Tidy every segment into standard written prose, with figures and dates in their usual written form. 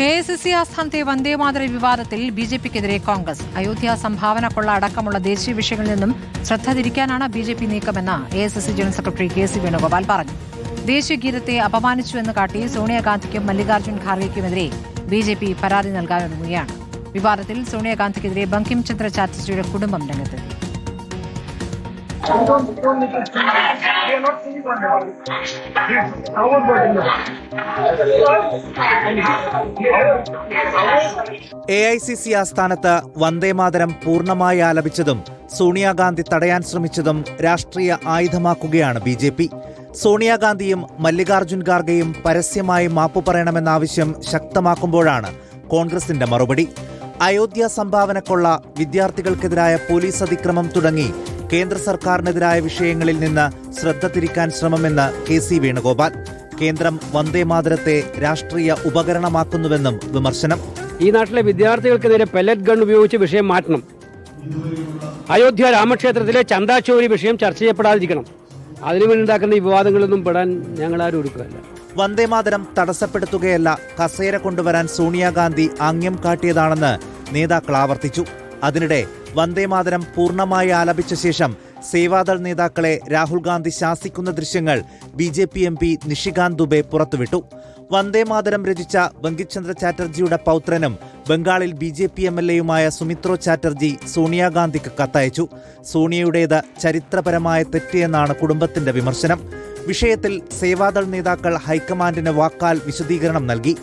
KCC ആസ്ഥാനത്തെ വന്ദേമാതര വിവാദത്തിൽ ബിജെപിക്കെതിരെ കോൺഗ്രസ്. അയോധ്യ സംഭാവന കൊള്ള അടക്കമുള്ള ദേശീയ വിഷയങ്ങളിൽ നിന്നും ശ്രദ്ധ തിരിക്കാനാണ് ബിജെപി നീക്കമെന്ന് AICC general secretary KC Venugopal പറഞ്ഞു. ദേശീയ ഗീതത്തെ അപമാനിച്ചുവെന്ന് കാട്ടി സോണിയാഗാന്ധിക്കും മല്ലികാർജ്ജുൻ ഖാർഗെയ്ക്കുമെതിരെ ബിജെപി പരാതി നൽകാനൊരുങ്ങുകയാണ്. വിവാദത്തിൽ സോണിയാഗാന്ധിക്കെതിരെ ബങ്കിം ചന്ദ്ര ചാറ്റർജിയുടെ കുടുംബം രംഗത്തെത്തി. AICC ആസ്ഥാനത്ത് വന്ദേമാതരം പൂർണ്ണമായി ആലപിച്ചതും സോണിയാഗാന്ധി തടയാൻ ശ്രമിച്ചതും രാഷ്ട്രീയ ആയുധമാക്കുകയാണ് BJP. സോണിയാഗാന്ധിയും മല്ലികാർജ്ജുൻ ഖാർഗെയും പരസ്യമായി മാപ്പു പറയണമെന്ന ആവശ്യം ശക്തമാക്കുമ്പോഴാണ് കോൺഗ്രസിന്റെ മറുപടി. അയോധ്യ സംഭാവനക്കൊള്ള, വിദ്യാർത്ഥികൾക്കെതിരായ പോലീസ് അതിക്രമം തുടങ്ങി കേന്ദ്ര സർക്കാരിനെതിരായ വിഷയങ്ങളിൽ നിന്ന് ശ്രദ്ധ തിരിക്കാൻ ശ്രമമെന്ന് KC വേണുഗോപാൽ. കേന്ദ്രം വന്ദേമാതരത്തെ രാഷ്ട്രീയ ഉപകരണമാക്കുന്നുവെന്നും വിമർശനം. ഈ നാട്ടിലെ വിദ്യാർത്ഥികൾക്കെതിരെ പെല്ലറ്റ് ഗൺ ഉപയോഗിച്ച് വിഷയം മാറ്റണം. അയോധ്യ രാമക്ഷേത്രത്തിലെ ചന്ദാചോരി വിഷയം ചർച്ച ചെയ്യപ്പെടാതിരിക്കണം. അതിനുവേണ്ടി ഉണ്ടാക്കുന്ന ഈ വിവാദങ്ങളൊന്നും പെടാൻ ഞങ്ങളാരും ഒരുക്കുകയല്ല. വന്ദേമാതരം തടസ്സപ്പെടുത്തുകയല്ല, കസേര കൊണ്ടുവരാൻ സോണിയാഗാന്ധി ആംഗ്യം കാട്ടിയതാണെന്ന് നേതാക്കൾ ആവർത്തിച്ചു. അതിനിടെ വന്ദേമാതരം പൂർണ്ണമായി ആലപിച്ച ശേഷം സേവാദൾ നേതാക്കളെ രാഹുൽ ഗാന്ധി ശാസിക്കുന്ന ദൃശ്യങ്ങൾ BJP MP നിഷികാന്ത് ദുബെ പുറത്തുവിട്ടു. വന്ദേമാതരം രചിച്ച ബങ്കിംചന്ദ്ര ചാറ്റർജിയുടെ പൗത്രനും ബംഗാളിൽ BJP MLAയുമായ സുമിത്രോ ചാറ്റർജി സോണിയാഗാന്ധിക്ക് കത്തയച്ചു. സോണിയയുടേത് ചരിത്രപരമായ തെറ്റെന്നാണ് കുടുംബത്തിന്റെ വിമർശനം. വിഷയത്തിൽ സേവാദൾ നേതാക്കൾ ഹൈക്കമാൻഡിന് വാക്കാൽ വിശദീകരണം നൽകി.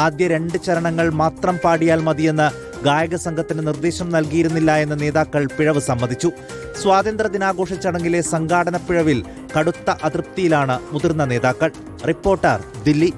ആദ്യ 2 ചരണങ്ങൾ മാത്രം പാടിയാൽ മതിയെന്ന് ഗായക സംഘത്തിന് നിർദ്ദേശം നൽകിയിരുന്നില്ല എന്ന് നേതാക്കൾ പിഴവ് സമ്മതിച്ചു. സ്വാതന്ത്ര്യ ദിനാഘോഷ ചടങ്ങിലെ സംഘാടന പിഴവിൽ കടുത്ത അതൃപ്തിയിലാണ് മുതിർന്ന നേതാക്കൾ. റിപ്പോർട്ടർ, ദില്ലി.